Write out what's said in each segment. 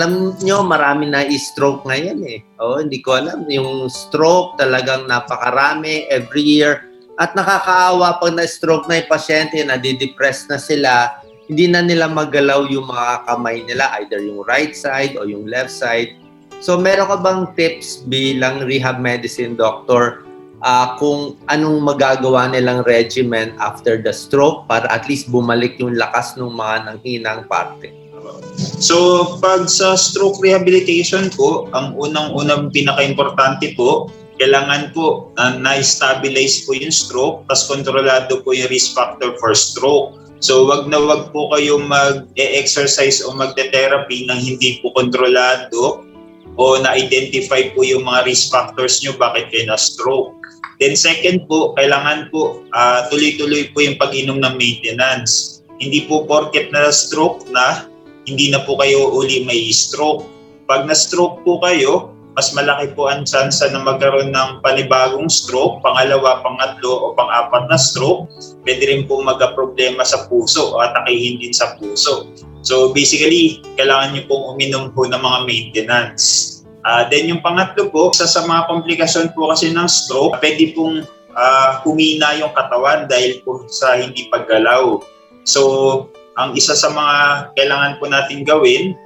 alam nyo, marami na stroke ngayon eh. Hindi ko alam. Yung stroke talagang napakarami every year. At nakakaawa pag na-stroke na yung pasyente, nadidepress na sila, hindi na nila magalaw yung mga kamay nila, either yung right side o yung left side. So meron ka bang tips bilang rehab medicine doctor kung anong magagawa nilang regimen after the stroke para at least bumalik yung lakas ng mga nanghinang parte? So, pag sa stroke rehabilitation po, ang unang-unang pinaka-importante po, kailangan po na-stabilize po yung stroke, tas kontrolado po yung risk factor for stroke. So, wag po kayo mag-exercise o magte-therapy nang hindi po kontrolado o na-identify po yung mga risk factors nyo bakit kayo na-stroke. Then second po, kailangan po tuloy-tuloy po yung pag-inom ng maintenance. Hindi po porket na-stroke na, hindi na po kayo uli may stroke. Pag na-stroke po kayo, mas malaki po ang chance na magkaroon ng panibagong stroke, pangalawa, pangatlo o pang-apat na stroke. Pwede rin po magka-problema sa puso o atakihin din sa puso. So basically, kailangan nyo pong uminom po ng mga maintenance. Then yung pangatlo po, sa mga komplikasyon po kasi ng stroke, pwede pong humina yung katawan dahil po sa hindi paggalaw. So ang isa sa mga kailangan po natin gawin,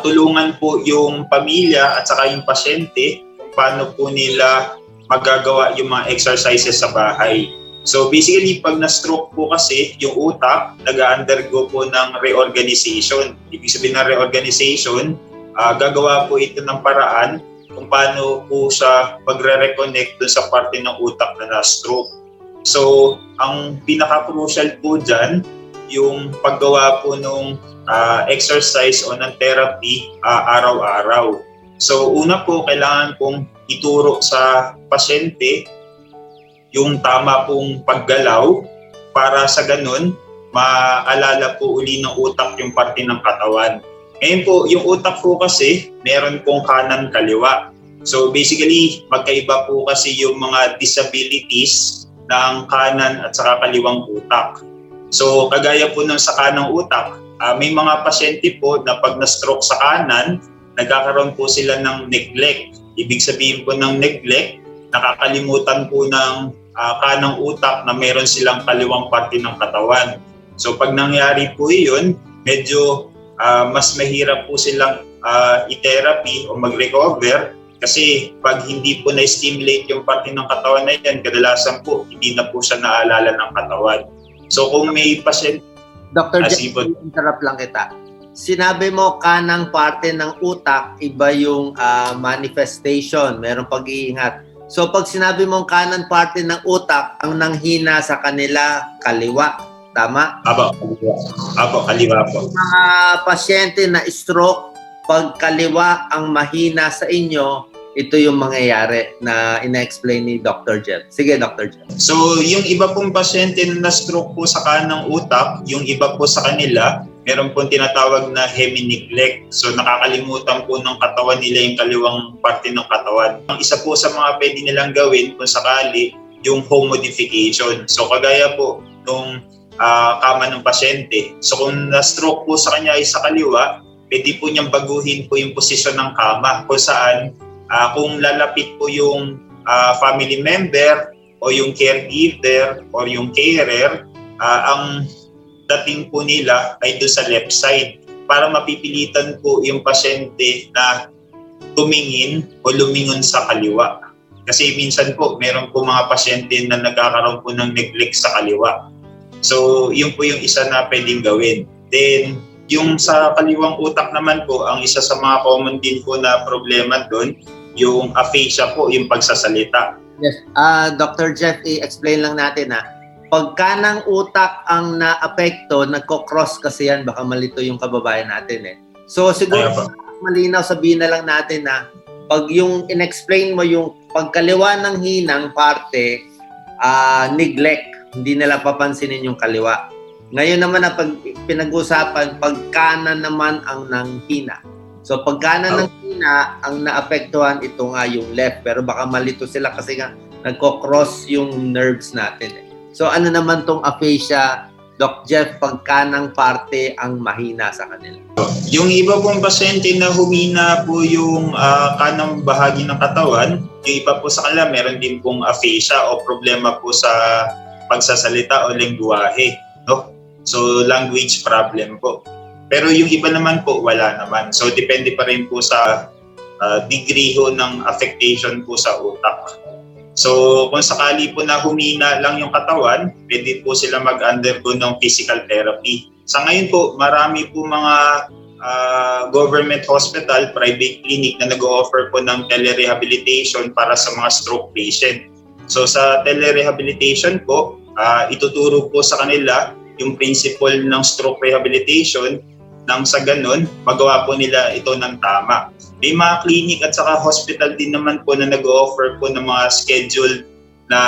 tulungan po yung pamilya at saka yung pasyente kung paano po nila magagawa yung mga exercises sa bahay. So basically, pag na-stroke po kasi, yung utak nag-undergo po ng reorganization. Ibig sabihin ng reorganization, gagawa po ito ng paraan kung paano po siya magre-reconnect dun sa parte ng utak na na-stroke. So ang pinaka-crucial po dyan, yung paggawa po ng exercise o ng therapy araw-araw. So una po, kailangan pong ituro sa pasyente yung tama pong paggalaw para sa ganun, maalala po uli ng utak yung parte ng katawan. Ngayon po, yung utak po kasi, meron pong kanan kaliwa. So basically, magkaiba po kasi yung mga disabilities ng kanan at saka kaliwang utak. So kagaya po ng sa kanang utak, may mga pasyente po na pag na-stroke sa kanan, nagkakaroon po sila ng neglect. Ibig sabihin po ng neglect, nakakalimutan po ng kanang utak na meron silang kaliwang parte ng katawan. So pag nangyari po yun, medyo mas mahirap po silang i-therapy o mag-recover kasi pag hindi po na-stimulate yung parte ng katawan na yan, kadalasan po hindi na po siya naalala ng katawan. So kung may pasyente... Dr. Jeff, interrupt lang kita. Sinabi mo kanang parte ng utak, iba yung manifestation, merong pag-iingat. So pag sinabi mong kanan parte ng utak, ang nanghina sa kanila, kaliwa. Tama? Apo, kaliwa po. Yung mga pasyente na stroke, pag kaliwa ang mahina sa inyo, ito yung mangyayari na ina-explain ni Dr. Jeff. Sige, Dr. Jeff. So, yung iba pong pasyente na na-stroke po sa kanang utak, yung iba po sa kanila, meron pong tinatawag na hemi-neglect. So, nakakalimutan po ng katawan nila yung kaliwang parte ng katawan. Ang isa po sa mga pwede nilang gawin kung sakali, yung home modification. So, kagaya po nung kama ng pasyente. So, kung na-stroke po sa kanya ay sa kaliwa, pwede po niyang baguhin po yung posisyon ng kama kung saan kung lalapit po yung family member o yung caregiver or yung carer, ang dating po nila ay doon sa left side para mapipilitan po yung pasyente na tumingin o lumingon sa kaliwa. Kasi minsan po, meron po mga pasyente na nagkakaroon po ng neglect sa kaliwa. So, yun po yung isa na pwedeng gawin. Then, yung sa kaliwang utak naman po, ang isa sa mga common din po na problema doon, yung aphasia po, yung pagsasalita. Yes. Dr. Jeff, i-explain lang natin pag kanang utak ang na-apekto, nagko-cross kasi yan, baka malito yung kababayan natin So siguro malinaw sabihin na lang natin na pag yung in-explain mo yung pagkaliwa ng hinang parte, neglect, hindi nila papansinin yung kaliwa. Ngayon naman na pag pinag-usapan, pag kanan naman ang nanghina. So pag kanan ng hina, ang naapektuhan ito nga yung left. Pero baka malito sila kasi nga nagko-cross yung nerves natin So ano naman tong aphasia, Doc Jeff, pag kanang parte ang mahina sa kanila? Yung iba pong pasyente na humina po yung kanang bahagi ng katawan, yung iba po sa kanila meron din pong aphasia o problema po sa pagsasalita o lengguwahe, no? So language problem po. Pero yung iba naman po wala naman. So depende pa rin po sa degree ho ng affectation po sa utak. So kung sakali po na humina lang yung katawan, pwede po sila mag-undergo ng physical therapy. Sa ngayon po, marami po mga government hospital, private clinic na nag-o-offer po ng telerehabilitation para sa mga stroke patient. So sa telerehabilitation po, ituturo po sa kanila yung principle ng stroke rehabilitation nang sa ganun, magawa po nila ito ng tama. May mga clinic at saka hospital din naman po na nag-o-offer po ng mga scheduled na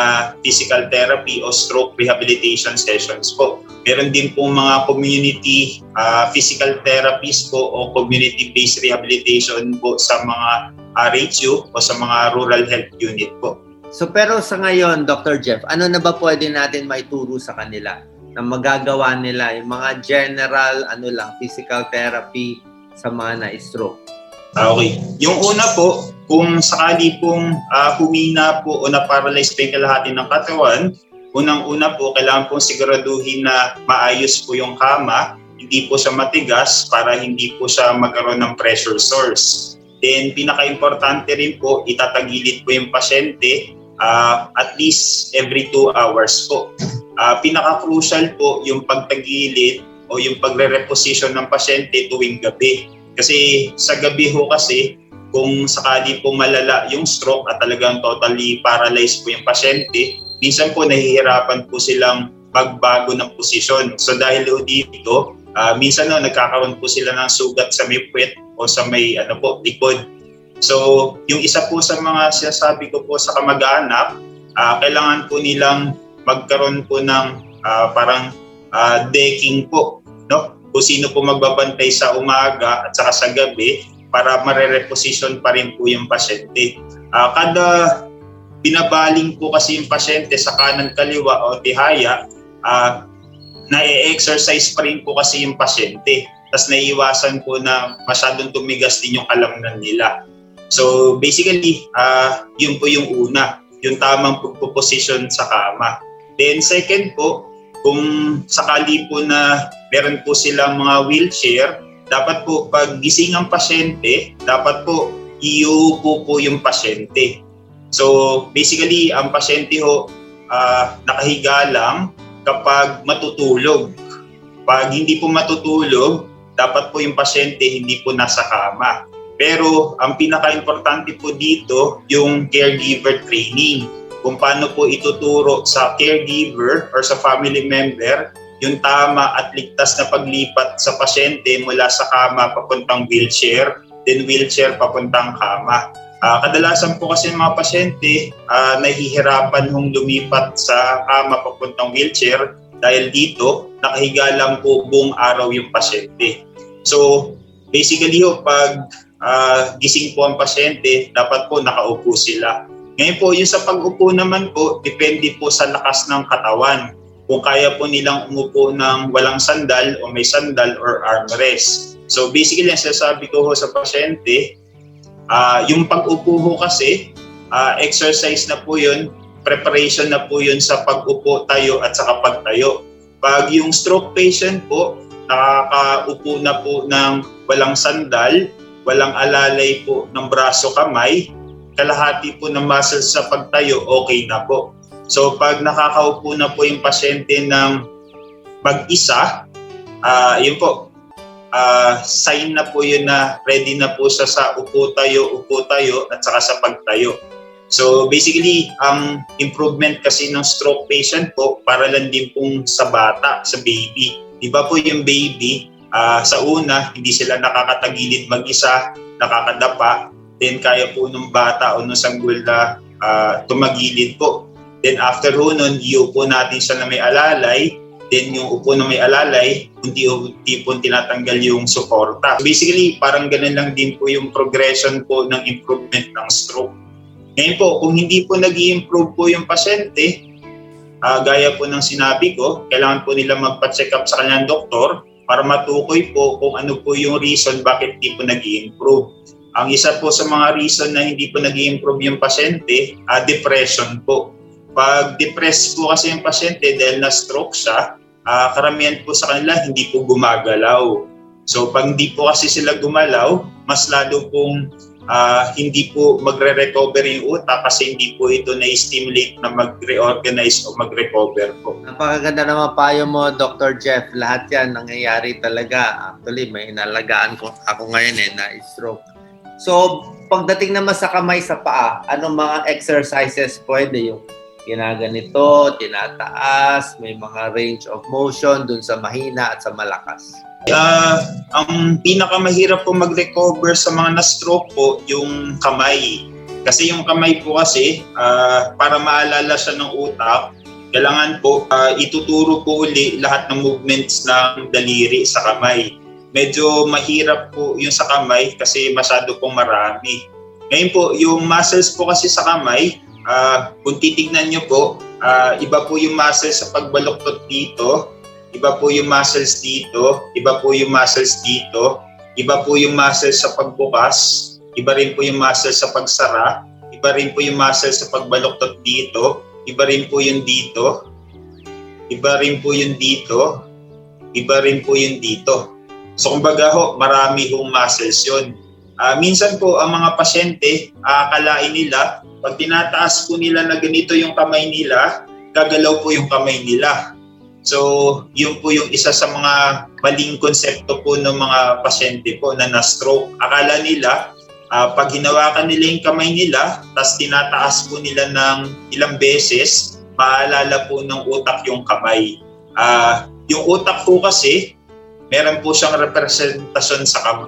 physical therapy o stroke rehabilitation sessions po. Meron din po mga community physical therapies po o community-based rehabilitation po sa mga RHU o sa mga rural health unit po. So pero sa ngayon, Dr. Jeff, ano na ba pwede natin maituro sa kanila na magagawa nila yung mga general physical therapy sa mga na-stroke? Okay. Yung una po, kung sakali pong humina po o na-paralyze pa yung kalahati ng katawan, unang-una po, kailangan pong siguraduhin na maayos po yung kama, hindi po siya matigas para hindi po siya magkaroon ng pressure source. Then, pinaka-importante rin po, itatagilid po yung pasyente at least every 2 hours po. Pinaka-crucial po yung pagtagilid o yung pagre-reposition ng pasyente tuwing gabi. Kasi sa gabi ho kasi, kung sakali po malala yung stroke at talagang totally paralyzed po yung pasyente, minsan po nahihirapan po silang magbago ng posisyon. So dahil ho dito, minsan nagkakaroon po sila ng sugat sa may puwet o sa may likod. So yung isa po sa mga sinasabi ko po sa kamag-anak, kailangan po nilang magkaroon po ng parang decking po, no? Kung sino po magbabantay sa umaga at saka sa gabi para mare-reposition pa rin po yung pasyente. Kada binabaling po kasi yung pasyente sa kanan kaliwa o tihaya, na-exercise pa rin po kasi yung pasyente. Tapos naiiwasan po na masyadong tumigas din yung kalamnan nila. So basically, yun po yung una, yung tamang pagpo-position sa kama. Then second po, kung sakali po na meron po silang mga wheelchair, dapat po pag gising ang pasyente, dapat po iuupo po yung pasyente. So basically, ang pasyente ho nakahiga lang kapag matutulog. Pag hindi po matutulog, dapat po yung pasyente hindi po nasa kama. Pero ang pinaka-importante po dito, yung caregiver training. Kung paano po ituturo sa caregiver or sa family member yung tama at ligtas na paglipat sa pasyente mula sa kama papuntang wheelchair, then wheelchair papuntang kama. Kadalasan po kasi mga pasyente nahihirapan hong lumipat sa kama papuntang wheelchair dahil dito nakahiga lang po buong araw yung pasyente. So basically pag gising po ang pasyente, dapat po nakaupo sila. Ngayon po, yung sa pag-upo naman po, depende po sa lakas ng katawan. Kung kaya po nilang umupo ng walang sandal o may sandal or armrest. So basically, ang sinasabi ko sa pasyente, yung pag-upo ho kasi, exercise na po yun, preparation na po yun sa pag-upo tayo at saka pagtayo. Pag yung stroke patient po, nakakaupo na po ng walang sandal, walang alalay po ng braso kamay, kalahati po ng muscles sa pagtayo, okay na po. So pag nakakaupo na po yung pasyente ng mag-isa, yun po, sign na po yun na ready na po siya sa upo tayo, at saka sa pagtayo. So basically, ang improvement kasi ng stroke patient po, para lang din pong sa bata, sa baby. Diba po yung baby, sa una, hindi sila nakakatagilid mag-isa, nakakadapa, then kaya po nung bata o nung sanggol na tumagilid po. Then after nun, iupo natin siya na may alalay. Then yung upo na may alalay, unti-unti po tinatanggal yung suporta. Basically, parang ganun lang din po yung progression po ng improvement ng stroke. Ngayon po, kung hindi po nag-i-improve po yung pasyente, gaya po ng sinabi ko, kailangan po nila magpa-check up sa kanilang doktor para matukoy po kung ano po yung reason bakit hindi po nag-i-improve. Ang isa po sa mga reason na hindi po nag-i-improve yung pasyente, depression po. Pag depressed po kasi yung pasyente dahil na-stroke siya, karamihan po sa kanila hindi po gumagalaw. So pag hindi po kasi sila gumalaw, mas lalo pong hindi po magre-recover yung utak kasi hindi po ito na-stimulate na mag-reorganize o mag-recover po. Napakaganda naman payo mo, Dr. Jeff. Lahat yan nangyayari talaga. Actually, may inalagaan ko ako ngayon na-stroke. So, pagdating naman sa kamay sa paa, anong mga exercises pwede yung ginaganito, tinataas, may mga range of motion dun sa mahina at sa malakas? Ang pinakamahirap po mag-recover sa mga na-stroke po, yung kamay. Kasi yung kamay po kasi, para maalala siya ng utak, kailangan po ituturo po uli lahat ng movements ng daliri sa kamay. Medyo mahirap po yung sa kamay kasi masyado pong marami. Ngayon po, yung muscles po kasi sa kamay, kung titignan nyo po, iba po yung muscles sa pagbaluktot dito, iba po yung muscles dito, iba po yung muscles dito, iba po yung muscles sa pagbukas, iba rin po yung muscles sa pagsara, iba rin po yung muscles sa pagbaluktot dito, iba rin po yung dito, iba rin po yung dito, iba rin po yung dito. So kumbaga ho, marami hong muscles yun. Minsan po ang mga pasyente, akalain nila, pag tinataas po nila na ganito yung kamay nila, gagalaw po yung kamay nila. So yun po yung isa sa mga maling konsepto po ng mga pasyente po na na-stroke. Akala nila, pag hinawakan nila yung kamay nila, tas tinataas po nila ng ilang beses, maalala po ng utak yung kamay. Yung utak po kasi, meron po siyang representasyon sa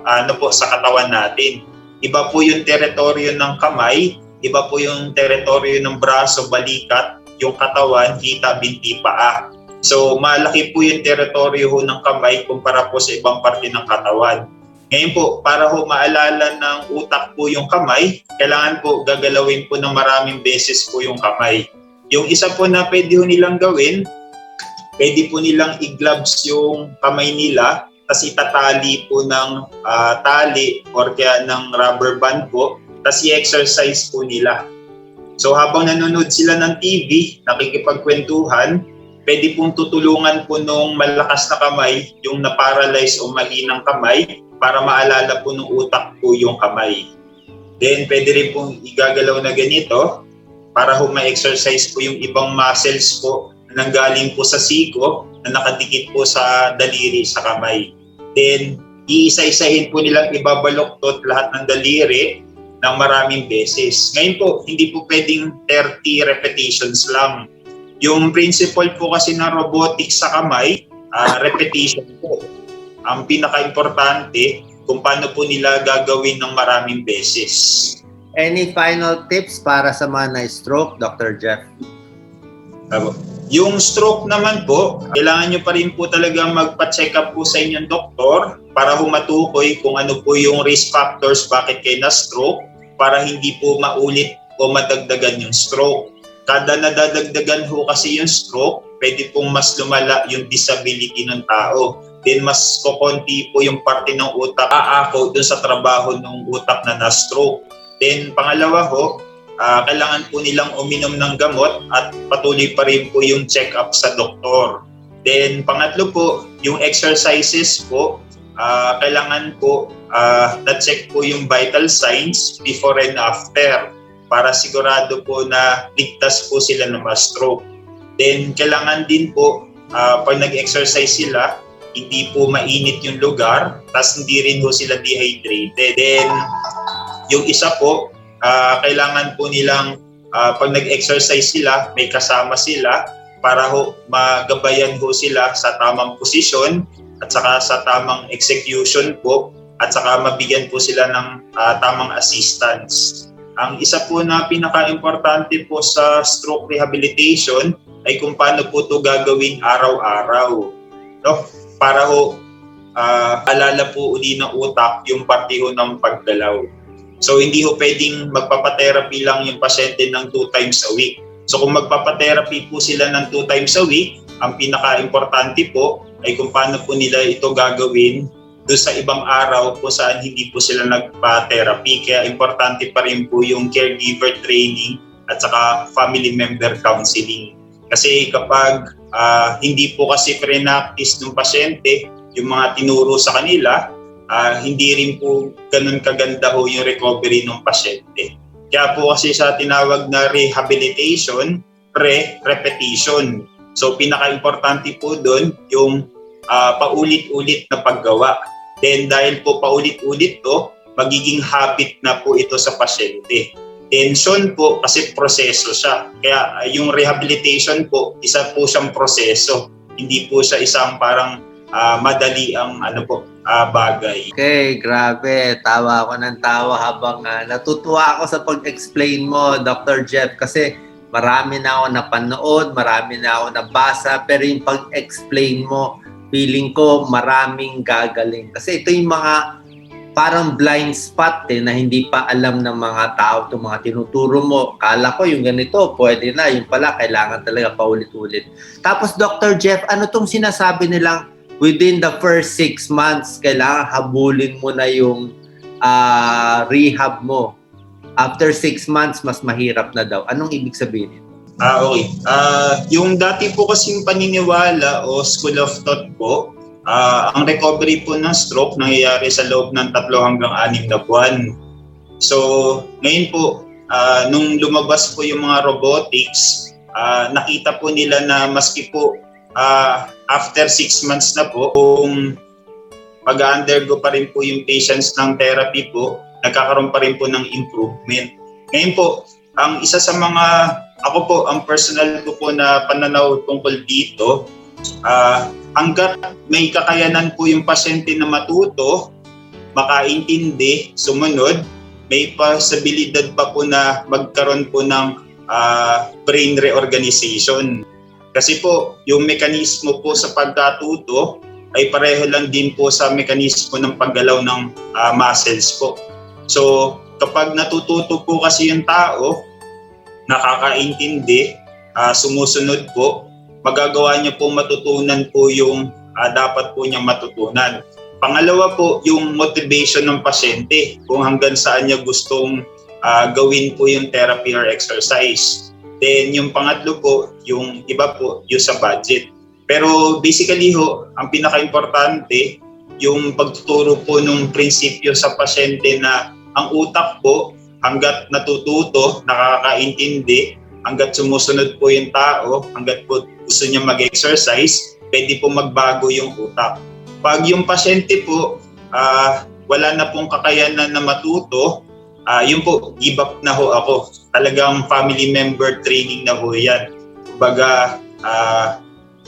sa katawan natin. Iba po yung teritoryo ng kamay, iba po yung teritoryo ng braso, balikat, yung katawan, hita, binti, paa. So malaki po yung teritoryo ho ng kamay kumpara po sa ibang parte ng katawan. Ngayon po, para ho maalala ng utak po yung kamay, kailangan po gagalawin po ng maraming beses po yung kamay. Yung isa po na pwede ho nilang gawin, pwede po nilang i-gloves yung kamay nila, tapos itatali po ng tali or kaya ng rubber band po, tapos i-exercise po nila. So habang nanonood sila ng TV, nakikipagkwentuhan, pwede pong tutulungan po nung malakas na kamay, yung na-paralyze o mahinang kamay, para maalala po ng utak po yung kamay. Then pwede rin pong igagalaw na ganito, para ho ma-exercise po yung ibang muscles po nanggaling po sa siko na nakadikit po sa daliri sa kamay. Then, iisa-isahin po nilang ibabaloktot lahat ng daliri ng maraming beses. Ngayon po, hindi po pwedeng 30 repetitions lang. Yung principle po kasi ng robotics sa kamay, repetition po. Ang pinaka-importante kung paano po nila gagawin ng maraming beses. Any final tips para sa mga na-stroke, Dr. Jeff? Yung stroke naman po, kailangan nyo pa rin po talaga magpa-check up po sa inyong doktor para humatukoy kung ano po yung risk factors bakit kayo na-stroke para hindi po maulit o madagdagan yung stroke. Kada nadadagdagan ho kasi yung stroke, pwede pong mas lumala yung disability ng tao. Then mas kokonti po yung parte ng utak aako dun sa trabaho ng utak na na-stroke. Then pangalawa ho, kailangan po nilang uminom ng gamot at patuloy pa rin po yung check-up sa doktor. Then pangatlo po, yung exercises po, kailangan po na-check po yung vital signs before and after para sigurado po na ligtas po sila na ma-stroke. Then kailangan din po, pag nag-exercise sila, hindi po mainit yung lugar, tas hindi rin po sila dehydrated. Then yung isa po, kailangan po nilang pag nag-exercise sila, may kasama sila para ho magabayan ho sila sa tamang posisyon at saka sa tamang execution po at saka mabigyan po sila ng tamang assistance. Ang isa po na pinaka-importante po sa stroke rehabilitation ay kung paano po ito gagawin araw-araw. No? Para ho alala po uli ng utak yung parte ho ng paggalaw. So hindi ho pwedeng magpapatherapy lang yung pasyente ng 2 times a week. So kung magpapa-therapy po sila ng 2 times a week, ang pinaka-importante po ay kung paano po nila ito gagawin doon sa ibang araw po saan hindi po sila nagpa-therapy. Kaya importante pa rin po yung caregiver training at saka family member counseling. Kasi kapag hindi po kasi pre-practice ng pasyente yung mga tinuro sa kanila, hindi rin po ganun kaganda ho yung recovery ng pasyente. Kaya po kasi sa tinawag na rehabilitation, pre-repetition. So pinaka-importante po doon yung paulit-ulit na paggawa. Then dahil po paulit-ulit to, magiging habit na po ito sa pasyente. Tension po kasi proseso siya. Kaya yung rehabilitation po, isa po siyang proseso. Hindi po siya isang parang madali ang bagay. Okay, grabe. Tawa ako ng tawa habang natutuwa ako sa pag-explain mo, Dr. Jeff, kasi marami na ako napanood, marami na ako nabasa, pero yung pag-explain mo, feeling ko maraming gagaling. Kasi ito yung mga parang blind spot na hindi pa alam ng mga tao itong mga tinuturo mo. Kala ko yung ganito, pwede na. Yung pala, kailangan talaga paulit-ulit. Tapos, Dr. Jeff, ano itong sinasabi nilang within the first 6 months, kailangan habulin mo na yung rehab mo. After 6 months, mas mahirap na daw. Anong ibig sabihin? Okay. Yung dati po kasing paniniwala o school of thought po, ang recovery po ng stroke nangyayari sa loob ng 3 hanggang 6 na buwan. So, ngayon po, nung lumabas po yung mga robotics, nakita po nila na maski po after 6 months na po, kung mag-undergo pa rin po yung patients ng therapy po, nagkakaroon pa rin po ng improvement. Ngayon po, ang isa sa mga, ako po, ang personal ko po na pananaw tungkol dito, hanggat may kakayanan po yung pasyente na matuto, makaintindi, sumunod, may posibilidad pa po na magkaroon po ng brain reorganization. Kasi po, yung mekanismo po sa pagkatuto ay pareho lang din po sa mekanismo ng paggalaw ng muscles po. So, kapag natututo po kasi yung tao, nakakaintindi, sumusunod po, magagawa niya po matutunan po yung dapat po niya matutunan. Pangalawa po, yung motivation ng pasyente, kung hanggang saan niya gustong gawin po yung therapy or exercise. Then yung pangatlo po, yung iba po, yung sa budget. Pero basically ho, ang pinaka-importante, yung pagtuturo po ng prinsipyo sa pasyente na ang utak po, hanggat natututo, nakakaintindi, hanggat sumusunod po yung tao, hanggat po gusto niya mag-exercise, pwede po magbago yung utak. Pag yung pasyente po, wala na pong kakayanan na matuto, yun po, give up na ho ako. Talagang family member training na ho yan. Kumbaga,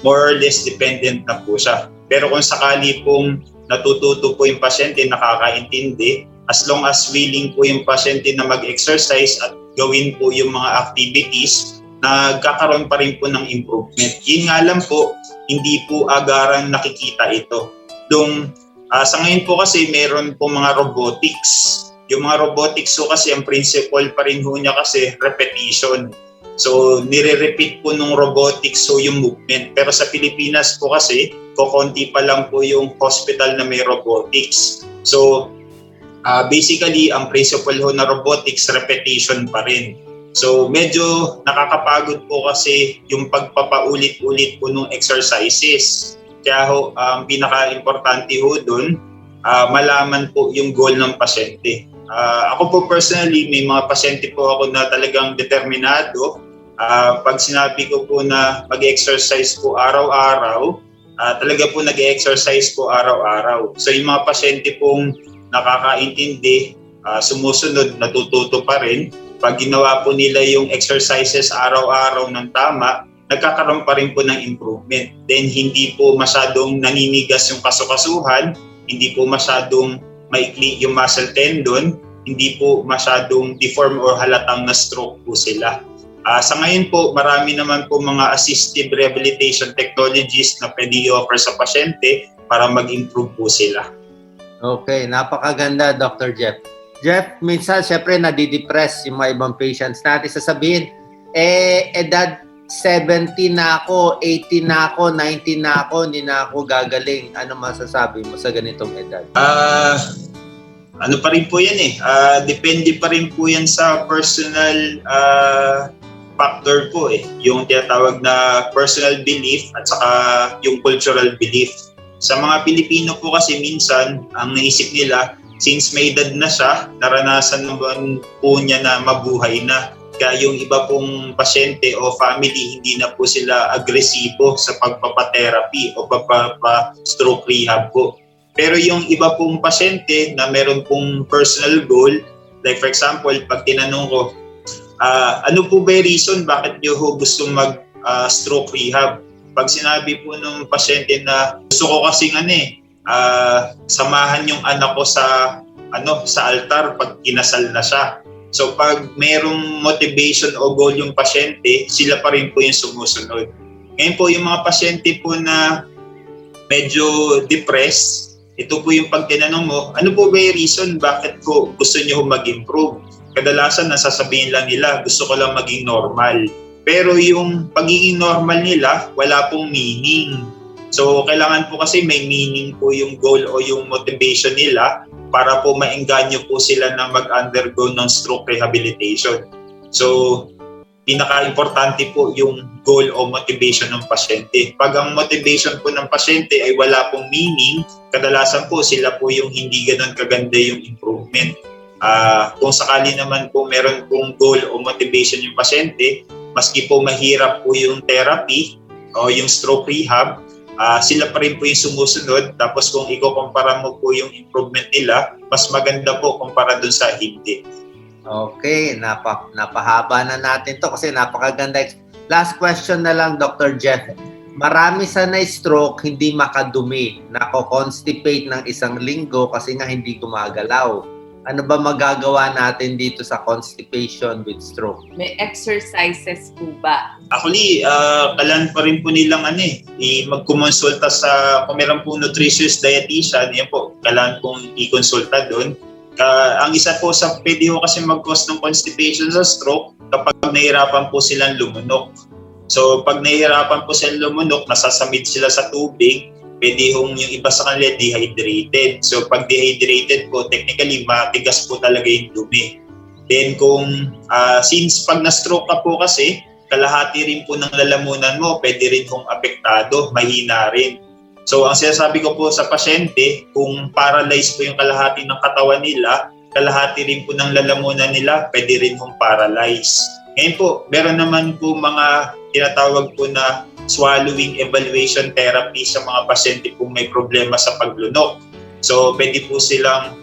more or less dependent na po siya. Pero kung sakali pong natututo po yung pasyente, nakakaintindi, as long as willing po yung pasyente na mag-exercise at gawin po yung mga activities, nagkakaroon pa rin po ng improvement. Yun nga lang po, hindi po agarang nakikita ito. Sa ngayon po kasi meron po mga robotics. Yung mga robotics so kasi ang principle pa rin ho niya kasi repetition. So nire-repeat po nung robotics so yung movement. Pero sa Pilipinas po kasi, kokonti pa lang po yung hospital na may robotics. So basically, ang principle ho na robotics, repetition pa rin. So medyo nakakapagod po kasi yung pagpapaulit-ulit po ng exercises. Kaya ho, ang pinaka-importante ho dun, malaman po yung goal ng pasyente. Ako po personally, may mga pasyente po ako na talagang determinado. Pag sinabi ko po na mag-exercise po araw-araw, talaga po nag-exercise po araw-araw. So yung mga pasyente pong nakakaintindi, sumusunod, natututo pa rin. Pag ginawa po nila yung exercises araw-araw ng tama, nagkakaroon pa rin po ng improvement. Then hindi po masyadong naninigas yung kasukasuhan, hindi po masyadong maikli yung muscle tendon, hindi po masyadong deform or halatang na stroke po sila. Sa ngayon po, marami naman po mga assistive rehabilitation technologies na pwede i-offer sa pasyente para mag-improve po sila. Okay, napakaganda, Dr. Jeff. Jeff, minsan syempre nadidepress yung mga ibang patients natin. Sasabihin, edad 70 na ako, 80 na ako, 90 na ako, hindi na ako gagaling. Ano masasabi mo sa ganitong edad? Ano pa rin po yan depende pa rin po yan sa personal factor po yung tinatawag na personal belief at saka yung cultural belief. Sa mga Pilipino po kasi minsan ang naisip nila, since may edad na siya, naranasan naman po niya na mabuhay na. Kaya yung iba pong pasyente o family, hindi na po sila agresibo sa pagpapatherapy o pagpapa-stroke rehab po. Pero yung iba pong pasyente na meron pong personal goal, like for example, pag tinanong ko, ano po ba yung reason bakit nyo gusto mag-stroke rehab? Pag sinabi po ng pasyente na gusto ko kasing samahan yung anak ko sa altar pag kinasal na siya. So pag mayroong motivation o goal yung pasyente, sila pa rin po yung sumusunod. Ngayon po yung mga pasyente po na medyo depressed, ito po yung pag tinanong mo, ano po ba yung reason bakit po gusto nyo mag-improve? Kadalasan nasasabihin lang nila, gusto ko lang maging normal. Pero yung pagiging normal nila, wala pong meaning. So kailangan po kasi may meaning po yung goal o yung motivation nila para po maengganyo po sila na mag-undergo ng stroke rehabilitation. So pinaka-importante po yung goal o motivation ng pasyente. Pag ang motivation po ng pasyente ay wala pong meaning, kadalasan po sila po yung hindi ganun kaganda yung improvement. Kung sakali naman po meron pong goal o motivation yung pasyente, maski po mahirap po yung therapy o yung stroke rehab, sila pa rin po yung sumusunod. Tapos kung ikukumpara mo po yung improvement nila, mas maganda po kumpara dun sa hindi. Okay, napahaba na natin to kasi napakaganda. Last question na lang, Dr. Jeff. Marami sa na-stroke hindi makadumi, nako-constipate ng isang linggo kasi nga hindi gumagalaw. Ano ba magagawa natin dito sa constipation with stroke? May exercises po ba? Actually, kailangan pa rin po nilang magkumonsulta sa, kung meron po nutritious dietitian, yan po, kailangan pong i-consulta doon. Ang isa po sa pwede ho kasi mag-cause ng constipation sa stroke kapag nahihirapan po silang lumunok. So pag nahihirapan po silang lumunok, nasasamid sila sa tubig, pwede hong yung iba sa kanila dehydrated. So pag dehydrated po, technically matigas po talaga yung dumi. Then kung since pag na-stroke ka po kasi, kalahati rin po ng lalamunan mo, pwede rin hong apektado, mahina rin. So ang sinasabi ko po sa pasyente, kung paralyzed po yung kalahati ng katawan nila, kalahati rin po ng lalamunan nila, pwede rin hong paralyzed. Ngayon po, meron naman po mga tinatawag po na swallowing evaluation therapy sa mga pasyente kung may problema sa paglunok. So pwede po silang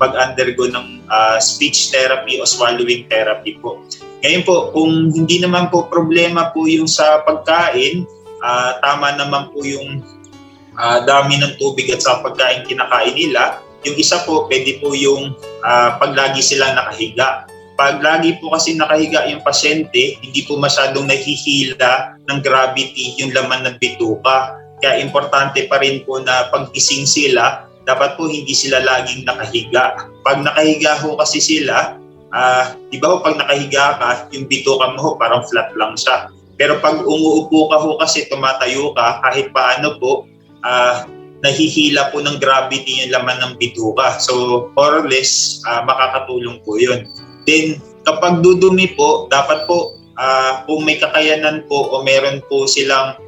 pag-undergo ng speech therapy o swallowing therapy po. Ngayon po, kung hindi naman po problema po yung sa pagkain, tama naman po yung dami ng tubig at sa pagkain kinakain nila. Yung isa po, pwede po yung pag lagi silang nakahiga. Pag lagi po kasi nakahiga yung pasyente, hindi po masyadong nahihila ng gravity yung laman ng bituka. Kaya importante pa rin po na pag-gising sila, dapat po hindi sila laging nakahiga. Pag nakahiga ho kasi sila, di ba ho pag nakahiga ka, yung bituka mo ho parang flat lang siya. Pero pag umuupo ka ho kasi tumatayo ka, kahit paano po, nahihila po ng gravity yung laman ng bituka. So, more or less, makakatulong po yun. Then, kapag dudumi po, dapat po, kung may kakayanan po o meron po silang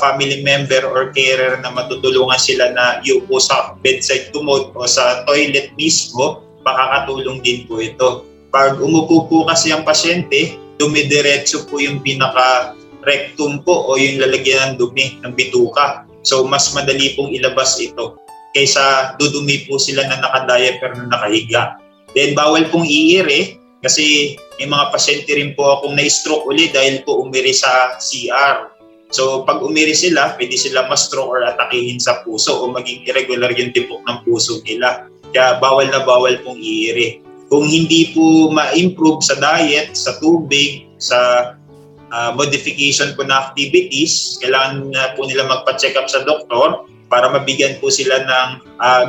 family member or carer na matutulungan sila na iupo sa bedside commode o sa toilet mismo, makakatulong din po ito. Pag umupo po kasi ang pasyente, dumidiretso po yung pinaka-rectum po o yung lalagyan ng dumi ng bituka. So, mas madali pong ilabas ito kaysa dudumi po sila na naka-diaper na nakahiga. Then, bawal pong iire kasi may mga pasyente rin po akong na-stroke ulit dahil po umiri sa CR. So, pag umiri sila, pwede sila ma-stroke or atakihin sa puso o maging irregular yung tibok ng puso nila. Kaya bawal na bawal pong iire. Kung hindi po ma-improve sa diet, sa tubig, sa modification po na activities, kailangan na po nila magpa-check up sa doktor para mabigyan po sila ng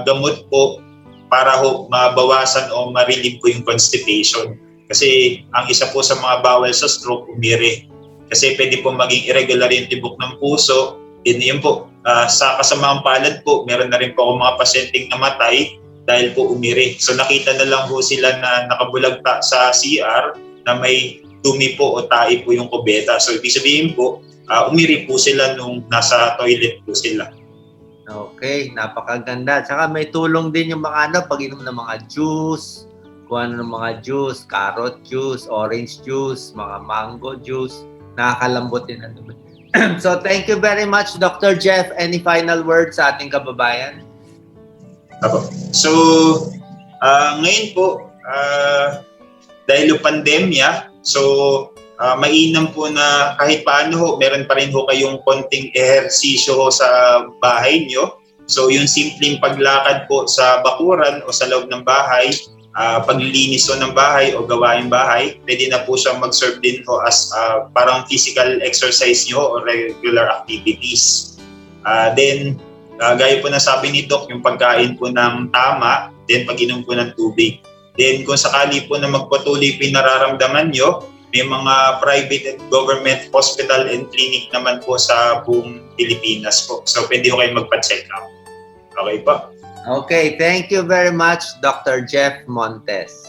gamot po para ho mabawasan o ma-relieve po yung constipation. Kasi ang isa po sa mga bawal sa stroke, umiri. Kasi pwede po maging irregular yung tibok ng puso. Yun po, sa kasamaang palad po, meron na rin po ako mga pasyenteng namatay dahil po umiri. So nakita na lang po sila na nakabulagta sa CR na may dumi po o tae po yung kubeta. So ibig sabihin po, umiri po sila nung nasa toilet po sila. Okay, napakaganda. Tsaka may tulong din yung mga pag-inom ng mga juice, kung ano ng mga juice, carrot juice, orange juice, mga mango juice, nakakalambot din ang dumi. So thank you very much, Dr. Jeff. Any final words sa ating kababayan? So, ngayon po, dahil yung pandemya, so mainam po na kahit paano ho, meron pa rin ho kayong konting ehersisyo ho sa bahay nyo. So yung simpleng paglakad po sa bakuran o sa loob ng bahay, paglilinis ho ng bahay o gawain bahay, pwede na po siyang mag-serve din ho as parang physical exercise nyo o regular activities. Then, gaya po na sabi ni Doc, yung pagkain po ng tama, then pag-inom po ng tubig. Then kung sakali po na magpatuloy po yung nararamdaman nyo, may mga private and government hospital and clinic naman po sa buong Pilipinas po. So pwede ko kayo magpa-check up. Okay po? Okay, thank you very much, Dr. Jeff Montes.